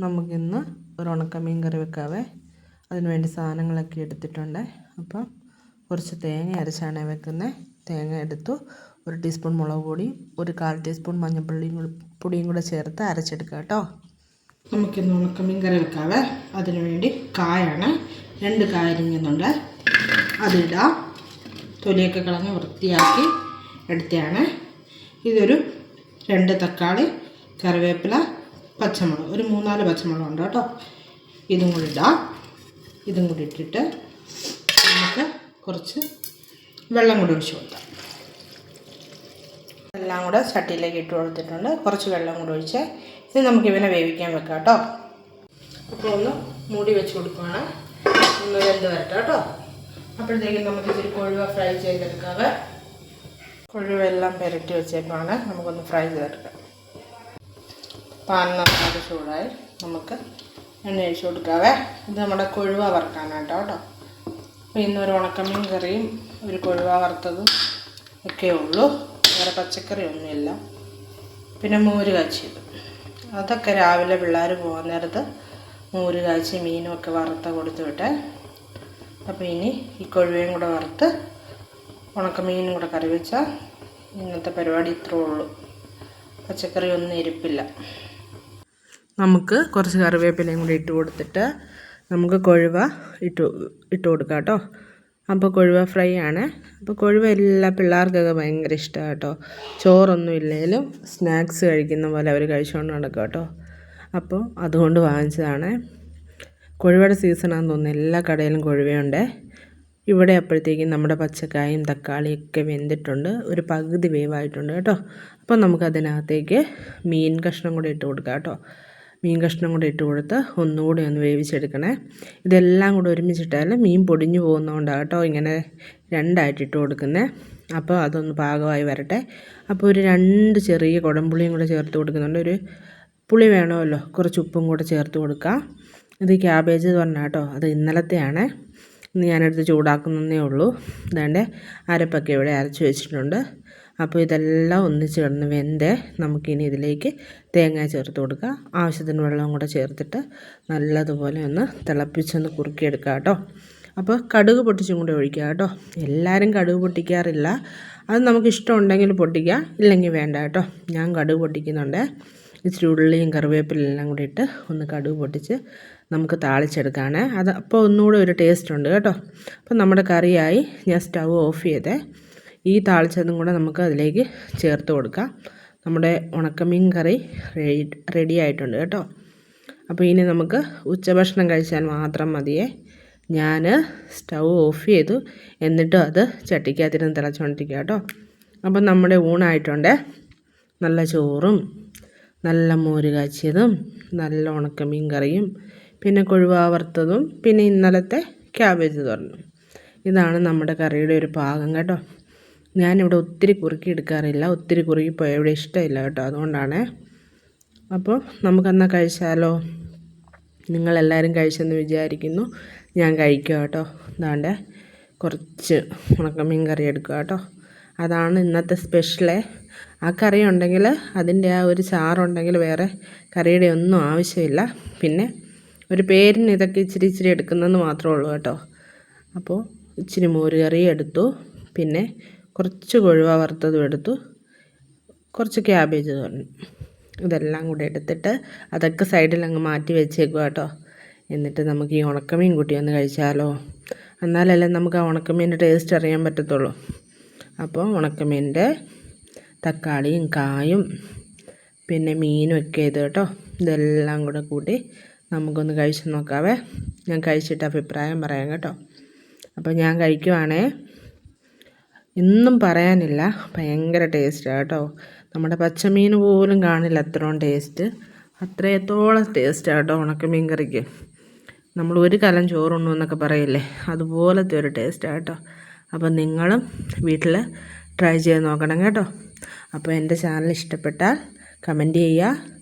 നമുക്കിന്ന് ഒരു ഉണക്കമീൻ കറി വെക്കാവേ. അതിനുവേണ്ടി സാധനങ്ങളൊക്കെ എടുത്തിട്ടുണ്ട്. അപ്പം കുറച്ച് തേങ്ങ അരച്ചാണ് വെക്കുന്നത്. തേങ്ങ എടുത്തു, 1 ടീസ്പൂൺ മുളക് പൊടി, 1/4 ടീസ്പൂൺ മഞ്ഞൾപ്പൊടിയും കൂടെ ചേർത്ത് അരച്ചെടുക്കുക കേട്ടോ. നമുക്കിന്ന് ഉണക്കമീൻ കറി വെക്കാവേ. അതിനുവേണ്ടി കായാണ്, 2 കായ അരിഞ്ഞുന്നുണ്ട്, അതിടാം. തൊലിയൊക്കെ കളഞ്ഞ് വൃത്തിയാക്കി എടുത്തതാണ്. ഇതൊരു 2 തക്കാളി, കറിവേപ്പില, പച്ചമുളക്, ഒരു 3-4 പച്ചമുളക് ഉണ്ട് കേട്ടോ. ഇതും കൂടി ഇടാം. ഇതും കൂടി ഇട്ടിട്ട് നമുക്ക് കുറച്ച് വെള്ളം കൂടി ഒഴിച്ച് കൊടുക്കാം. എല്ലാം കൂടെ ചട്ടിയിലേക്ക് ഇട്ട് കൊടുത്തിട്ടുണ്ട്. കുറച്ച് വെള്ളം കൂടി ഒഴിച്ച് ഇത് നമുക്ക് ഇവനെ വേവിക്കാൻ വെക്കാം കേട്ടോ. അപ്പോൾ ഒന്ന് മൂടി വെച്ച് കൊടുക്കുകയാണ്. ഒന്ന് വെന്ത് വരട്ടെ കേട്ടോ. അപ്പോഴത്തേക്കും നമുക്ക് ഇച്ചിരി കൊഴുവ ഫ്രൈ ചെയ്തെടുക്കാവേ. കൊഴുവെല്ലാം പുരട്ടി വെച്ചേക്കാണ്. നമുക്കൊന്ന് ഫ്രൈ ചെയ്തെടുക്കാം. പാൻ നന്നായിട്ട് ചൂടായി നമുക്ക് എണ്ണ ഒഴിച്ച് കൊടുക്കാവേ. ഇത് നമ്മുടെ കൊഴുവ വറുക്കാനായിട്ടോ കേട്ടോ. അപ്പോൾ ഇന്നൊരു ഉണക്കമീൻ കറിയും ഒരു കൊഴുവ വറുത്തതും ഒക്കെ ഉള്ളൂ. വേറെ പച്ചക്കറി ഒന്നുമില്ല. പിന്നെ മോര് കാച്ചിയത്, അതൊക്കെ രാവിലെ പിള്ളേർ പോകാൻ നേരത്ത് മോര് കാച്ചി മീനും ഒക്കെ വറുത്ത കൊടുത്ത് വിട്ടെ. അപ്പോൾ ഇനി ഈ കൊഴുവയും കൂടെ വറുത്ത് ഉണക്കമീനും കൂടെ കറി വെച്ചാൽ ഇന്നത്തെ പരിപാടി ഇത്രേ ഉള്ളൂ. പച്ചക്കറി ഒന്നും ഇരിപ്പില്ല. നമുക്ക് കുറച്ച് കറിവേപ്പിലയും കൂടി ഇട്ട് കൊടുത്തിട്ട് നമുക്ക് കൊഴുവ ഇട്ട് കൊടുക്കാം കേട്ടോ. അപ്പോൾ കൊഴുവ ഫ്രൈ ആണ്. അപ്പോൾ കൊഴുവ എല്ലാ പിള്ളേർക്കൊക്കെ ഭയങ്കര ഇഷ്ടമാണ് കേട്ടോ. ചോറൊന്നും ഇല്ലെങ്കിലും സ്നാക്സ് കഴിക്കുന്ന പോലെ അവർ കഴിച്ചുകൊണ്ട് നടക്കും കേട്ടോ. അപ്പോൾ അതുകൊണ്ട് വാങ്ങിച്ചതാണ്. കൊഴുവയുടെ സീസണാണെന്ന് തോന്നുന്നു. എല്ലാ കടയിലും കൊഴുവയുണ്ട്. ഇവിടെ അപ്പോഴത്തേക്കും നമ്മുടെ പച്ചക്കായും തക്കാളിയൊക്കെ വെന്തിട്ടുണ്ട്, ഒരു പകുതി വേവായിട്ടുണ്ട് കേട്ടോ. അപ്പോൾ നമുക്കതിനകത്തേക്ക് മീൻ കഷ്ണം കൂടെ ഇട്ട് കൊടുക്കാം കേട്ടോ. മീൻ കഷ്ണം കൂടെ ഇട്ട് കൊടുത്ത് ഒന്നുകൂടി ഒന്ന് വേവിച്ചെടുക്കണേ. ഇതെല്ലാം കൂടെ ഒരുമിച്ചിട്ടാൽ മീൻ പൊടിഞ്ഞു പോകുന്നതുകൊണ്ടാണ് കേട്ടോ ഇങ്ങനെ രണ്ടായിട്ട് ഇട്ട് കൊടുക്കുന്നത്. അപ്പോൾ അതൊന്ന് പാകമായി വരട്ടെ. അപ്പോൾ ഒരു 2 ചെറിയ കുടംപുളിയും കൂടെ ചേർത്ത് കൊടുക്കുന്നുണ്ട്. ഒരു പുളി വേണമല്ലോ, കുറച്ച് ഉപ്പും കൂടെ ചേർത്ത് കൊടുക്കാം. ഇത് ക്യാബേജ് പറഞ്ഞാൽ കേട്ടോ, അത് ഇന്നലത്തെയാണ്. ഇന്ന് ഞാനെടുത്ത് ചൂടാക്കുന്നതേ ഉള്ളൂ. ഇതാണ്ട് അരപ്പൊക്കെ ഇവിടെ അരച്ച് വെച്ചിട്ടുണ്ട്. അപ്പോൾ ഇതെല്ലാം ഒന്നിച്ച് കിടന്ന് വെന്തേ നമുക്കിനി ഇതിലേക്ക് തേങ്ങ ചേർത്ത് കൊടുക്കുക. ആവശ്യത്തിന് വെള്ളം കൂടെ ചേർത്തിട്ട് നല്ലതുപോലെ ഒന്ന് തിളപ്പിച്ചൊന്ന് കുറുക്കിയെടുക്കുക കേട്ടോ. അപ്പോൾ കടുക് പൊട്ടിച്ചും കൂടെ ഒഴിക്കുക കേട്ടോ. എല്ലാവരും കടുക് പൊട്ടിക്കാറില്ല. അത് നമുക്ക് ഇഷ്ടമുണ്ടെങ്കിൽ പൊട്ടിക്കുക, ഇല്ലെങ്കിൽ വേണ്ട കേട്ടോ. ഞാൻ കടുക് പൊട്ടിക്കുന്നുണ്ട്. ഇച്ചിരി ഉള്ളിയും കറിവേപ്പിലെല്ലാം കൂടി ഇട്ട് ഒന്ന് കടുക് പൊട്ടിച്ച് നമുക്ക് താളിച്ചെടുക്കുകയാണ്. അത് അപ്പോൾ ഒന്നുകൂടെ ഒരു ടേസ്റ്റ് ഉണ്ട് കേട്ടോ. അപ്പോൾ നമ്മുടെ കറിയായി. ഞാൻ സ്റ്റൗ ഓഫ് ചെയ്തേ. ഈ താളിച്ചതും കൂടെ നമുക്ക് അതിലേക്ക് ചേർത്ത് കൊടുക്കാം. നമ്മുടെ ഉണക്കമീൻ കറി റെഡി ആയിട്ടുണ്ട് കേട്ടോ. അപ്പോൾ ഇനി നമുക്ക് ഉച്ചഭക്ഷണം കഴിച്ചാൽ മാത്രം മതിയേ. ഞാൻ സ്റ്റൗ ഓഫ് ചെയ്തു, എന്നിട്ടും അത് ചട്ടിക്കകത്തിരുന്ന് തിളച്ചുകൊണ്ടിരിക്കുക കേട്ടോ. അപ്പം നമ്മുടെ ഊണായിട്ടുണ്ട്. നല്ല ചോറും നല്ല മോര് കാച്ചിയതും നല്ല ഉണക്കമീൻ കറിയും പിന്നെ കൊഴുവ വറുത്തതും പിന്നെ ഇന്നലത്തെ ക്യാബേജ് തോരനും. ഇതാണ് നമ്മുടെ കറിയുടെ ഒരു പാകം കേട്ടോ. ഞാനിവിടെ ഒത്തിരി കുറുക്കി എടുക്കാറില്ല. ഒത്തിരി കുറുകിപ്പോയാൽ ഇവിടെ ഇഷ്ടമില്ല കേട്ടോ. അതുകൊണ്ടാണ്. അപ്പോൾ നമുക്കെന്നാൽ കഴിച്ചാലോ? നിങ്ങളെല്ലാവരും കഴിച്ചെന്ന് വിചാരിക്കുന്നു. ഞാൻ കഴിക്കുക കേട്ടോ. അതാണ്ട് കുറച്ച് ഉണക്കമീൻ കറി എടുക്കുക കേട്ടോ. അതാണ് ഇന്നത്തെ സ്പെഷ്യലേ. ആ കറി ഉണ്ടെങ്കിൽ അതിൻ്റെ ആ ഒരു ചാറുണ്ടെങ്കിൽ വേറെ കറിയുടെ ഒന്നും ആവശ്യമില്ല. പിന്നെ ഒരു പേരിന് ഇതൊക്കെ ഇച്ചിരി ഇച്ചിരി എടുക്കുന്നതെന്ന് മാത്രമേ ഉള്ളൂ കേട്ടോ. അപ്പോൾ ഇച്ചിരി മോര് കറി എടുത്തു, പിന്നെ കുറച്ച് കൊഴുവ വറുത്തതും എടുത്തു, കുറച്ച് ക്യാബേജ് തോരൻ, ഇതെല്ലാം കൂടെ എടുത്തിട്ട് അതൊക്കെ സൈഡിൽ അങ്ങ് മാറ്റി വെച്ചേക്കുക കേട്ടോ. എന്നിട്ട് നമുക്ക് ഈ ഉണക്കമീൻ കൂട്ടി ഒന്ന് കഴിച്ചാലോ? എന്നാലല്ലേ നമുക്ക് ആ ഉണക്കമീൻ്റെ ടേസ്റ്റ് അറിയാൻ പറ്റത്തുള്ളൂ. അപ്പോൾ ഉണക്കമീൻ്റെ തക്കാളിയും കായും പിന്നെ മീനും ഒക്കെ ഇത് കേട്ടോ, ഇതെല്ലാം കൂടെ കൂട്ടി നമുക്കൊന്ന് കഴിച്ച് നോക്കാവേ. ഞാൻ കഴിച്ചിട്ട് അഭിപ്രായം പറയാം കേട്ടോ. അപ്പോൾ ഞാൻ കഴിക്കുവാണേ. ഒന്നും പറയാനില്ല, ഭയങ്കര ടേസ്റ്റാണ് കേട്ടോ. നമ്മുടെ പച്ചമീൻ പോലും കാണില്ല അത്രയും ടേസ്റ്റ്. അത്രത്തോളം ടേസ്റ്റാണ് കേട്ടോ ഉണക്കമീൻ കറിക്ക്. നമ്മൾ ഒരു കലം ചോറുണ്ണു എന്നൊക്കെ പറയില്ലേ, അതുപോലത്തെ ഒരു ടേസ്റ്റാണ് കേട്ടോ. അപ്പോൾ നിങ്ങളും വീട്ടിൽ ട്രൈ ചെയ്ത് നോക്കണം കേട്ടോ. അപ്പോൾ എൻ്റെ ചാനൽ ഇഷ്ടപ്പെട്ടാൽ കമൻറ്റ് ചെയ്യുക,